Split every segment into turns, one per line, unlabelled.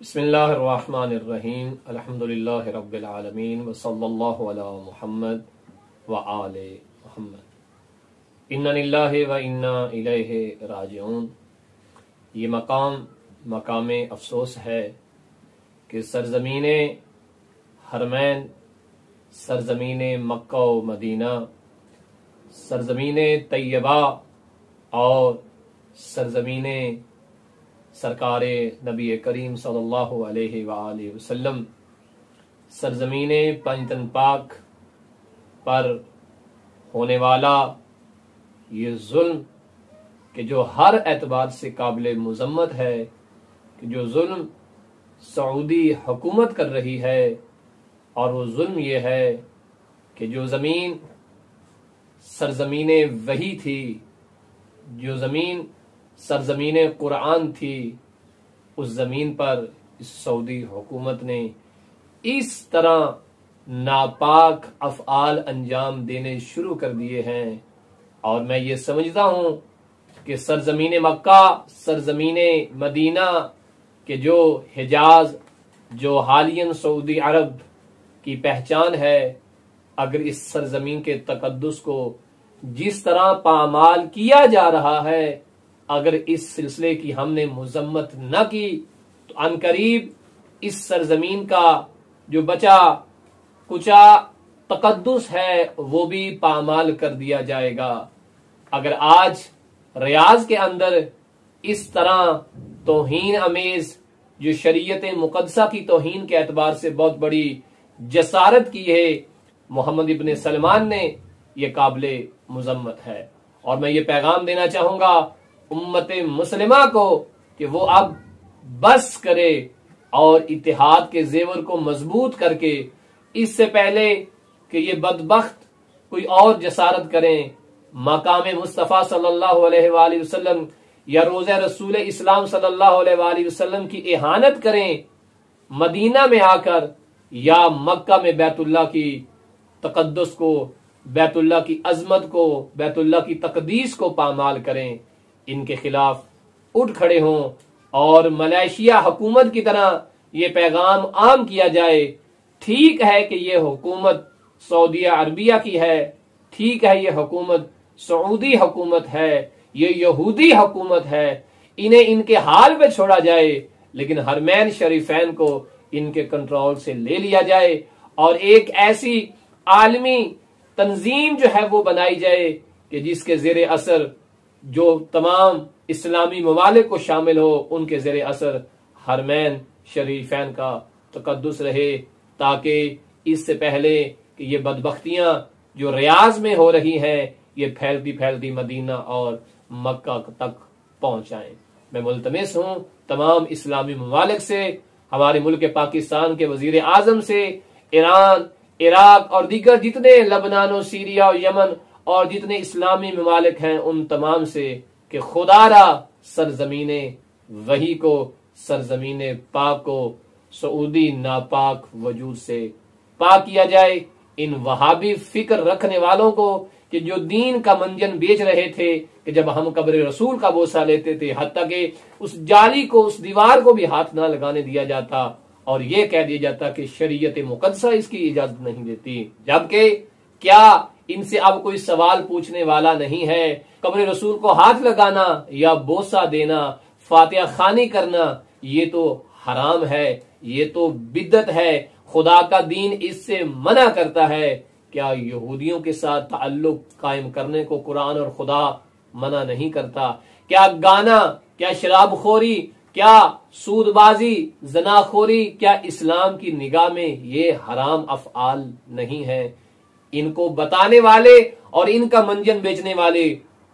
बिस्मिल्लाहिर्रहमानिर्रहीम अल्हम्दुलिल्लाहि रब्बिल आलमीन व सल्लल्लाहु अला मुहम्मद व आले मुहम्मद। इन्ना लिल्लाहि व इन्ना इलैहि राजिऊन। ये मकाम अफसोस है कि सरजमीने हरमैन, सरजमीने मक्का व मदीना, सरजमीने तैयबा और सरजमीने सरकारे नबी करीम सल्लल्लाहु अलैहि वालैहि वसल्लम, सरजमीने पंजतन पाक पर होने वाला ये जुल्म कि जो हर एतबार से काबिल मुजम्मत है, कि जो जुल्म सऊदी हुकूमत कर रही है, और वो जुल्म ये है कि जो ज़मीन सरजमीने वही थी, जो ज़मीन सरजमीने कुरान थी, उस जमीन पर इस सऊदी हुकूमत ने इस तरह नापाक अफ़आल अंजाम देने शुरू कर दिए हैं। और मैं ये समझता हूं कि सरजमीने मक्का, सरजमीने मदीना के जो हिजाज, जो हालियन सऊदी अरब की पहचान है, अगर इस सरजमीन के तकद्दुस को जिस तरह पामाल किया जा रहा है, अगर इस सिलसिले की हमने मुजम्मत न की तो अनकरीब इस सरजमीन का जो बचा कुचा तकद्दुस है वो भी पामाल कर दिया जाएगा। अगर आज रियाज के अंदर इस तरह तौहीन अमेज जो शरीयत मुकद्दसा की तौहीन के एतबार से बहुत बड़ी जसारत की है मोहम्मद इब्न सलमान ने, ये काबिले मुजम्मत है। और मैं ये पैगाम देना चाहूंगा उम्मत मुस्लिमा को कि वो अब बस करे और इत्तेहाद के जेवर को मजबूत करके, इससे पहले कि ये बदबख्त कोई और जसारत करें, मकाम मुस्तफ़ा सल्लल्लाहु अलैहि वसल्लम या रोज़ा रसूल इस्लाम सल्लल्लाहु अलैहि वसल्लम की इहानत करें मदीना में आकर, या मक्का में बैतुल्लाह की तकद्दुस को, बैतुल्लाह की अजमत को, बैतुल्लाह की तकदीस को पामाल करें, इनके खिलाफ उठ खड़े हों और मलेशिया हुकूमत की तरह ये पैगाम आम किया जाए। ठीक है कि ये हुकूमत सऊदी अरबिया की है, ठीक है ये हुकूमत सऊदी हुकूमत है, ये यहूदी हुकूमत है, इन्हें इनके हाल पे छोड़ा जाए, लेकिन हरमैन शरीफैन को इनके कंट्रोल से ले लिया जाए और एक ऐसी आलमी तंजीम जो है वो बनाई जाए कि जिसके जेर असर जो तमाम इस्लामी ममालिक को शामिल हो, उनके जेर असर हरमैन शरीफैन का तकद्दुस रहे, ताकि इससे पहले कि ये बदबख्तियां जो रियाज में हो रही हैं ये फैलती फैलती मदीना और मक्का तक पहुंच जाएं। मैं मुल्तमिस हूं तमाम इस्लामी ममालिक से, हमारे मुल्क पाकिस्तान के वजीर आजम से, ईरान, इराक और दीगर जितने लबनान, सीरिया और यमन और जितने इस्लामी ममालिक हैं उन तमाम से कि खुदारा सरजमीने वही को, सरजमीने पाक को सऊदी नापाक वजूद से पाक किया जाए। इन वहाबी फिक्र रखने वालों को कि जो दीन का मंजन बेच रहे थे कि जब हम कब्र रसूल का बोसा लेते थे, हत्ता कि उस जाली को, उस दीवार को भी हाथ ना लगाने दिया जाता और ये कह दिया जाता कि शरीयत मुकद्दसा इसकी इजाजत नहीं देती, जबकि क्या इनसे अब कोई सवाल पूछने वाला नहीं है। कब्र रसूल को हाथ लगाना या बोसा देना, फातिहा खानी करना, ये तो हराम है, ये तो बिद्दत है, खुदा का दीन इससे मना करता है। क्या यहूदियों के साथ ताल्लुक कायम करने को कुरान और खुदा मना नहीं करता? क्या गाना, क्या शराबखोरी, क्या सूदबाजी, जनाखोरी, क्या इस्लाम की निगाह में ये हराम अफआल नहीं है? इनको बताने वाले और इनका मंजन बेचने वाले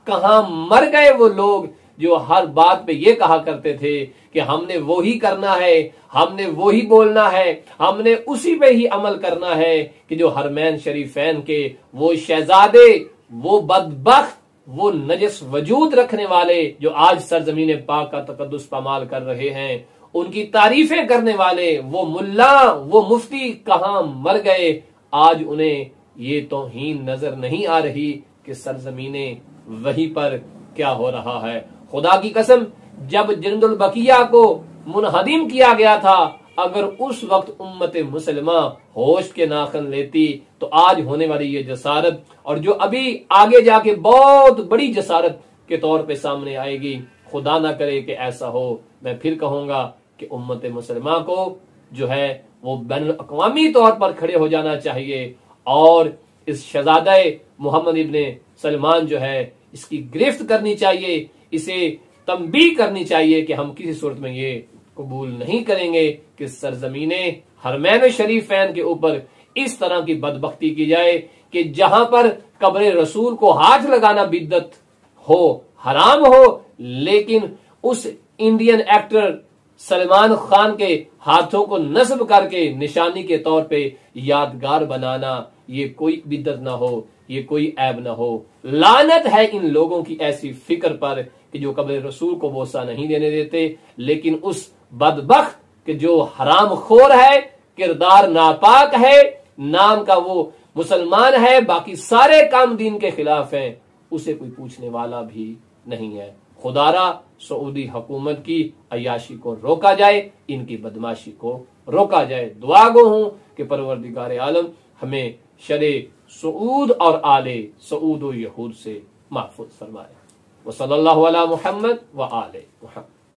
कहां मर गए वो लोग जो हर बात पे ये कहा करते थे कि हमने वो ही करना है, हमने वो ही बोलना है, हमने उसी पे ही अमल करना है, कि जो हरमैन शरीफैन के वो शहजादे, वो बदबख्त, वो नजस वजूद रखने वाले जो आज सरजमीन पाक का तकद्दुस पामाल कर रहे हैं, उनकी तारीफें करने वाले वो मुल्ला, वो मुफ्ती कहां मर गए? आज उन्हें ये तौहीन नजर नहीं आ रही कि सरजमीने वही पर क्या हो रहा है। खुदा की कसम, जब जिंदुल बकिया को मुनहदिम किया गया था। अगर उस वक्त उम्मत मुसलमा होश के नाखन लेती तो आज होने वाली ये जसारत, और जो अभी आगे जाके बहुत बड़ी जसारत के तौर पे सामने आएगी, खुदा ना करे कि ऐसा हो। मैं फिर कहूंगा कि उम्मत मुसलमा को जो है वो बैनुल अक़वामी तौर पर खड़े हो जाना चाहिए, और इस शहजादे मोहम्मद इब्ने सलमान जो है इसकी गिरफ्त करनी चाहिए, इसे तंबीह करनी चाहिए कि हम किसी सूरत में ये कबूल नहीं करेंगे कि सरजमीने हरमैन शरीफैन के ऊपर इस तरह की बदबख्ती की जाए कि जहां पर कब्र रसूल को हाथ लगाना बिद्दत हो, हराम हो, लेकिन उस इंडियन एक्टर सलमान खान के हाथों को नस्ब करके निशानी के तौर पे यादगार बनाना, ये कोई बिद्दत ना हो, ये कोई ऐब ना हो। लानत है इन लोगों की ऐसी फिक्र पर कि जो कब्र रसूल को बोसा नहीं देने देते, लेकिन उस बदबख्त कि जो हराम खोर है, किरदार नापाक है, नाम का वो मुसलमान है, बाकी सारे काम दीन के खिलाफ हैं, उसे कोई पूछने वाला भी नहीं है। खुदारा सऊदी हुकूमत की अयाशी को रोका जाए, इनकी बदमाशी को रोका जाए। दुआ गो हूं कि परवरदिगार आलम हमें शरे सऊद और आले सऊद व यहूद से महफूज फरमाए। व सल्लल्लाहु अला मुहम्मद व आले मुहम्मद।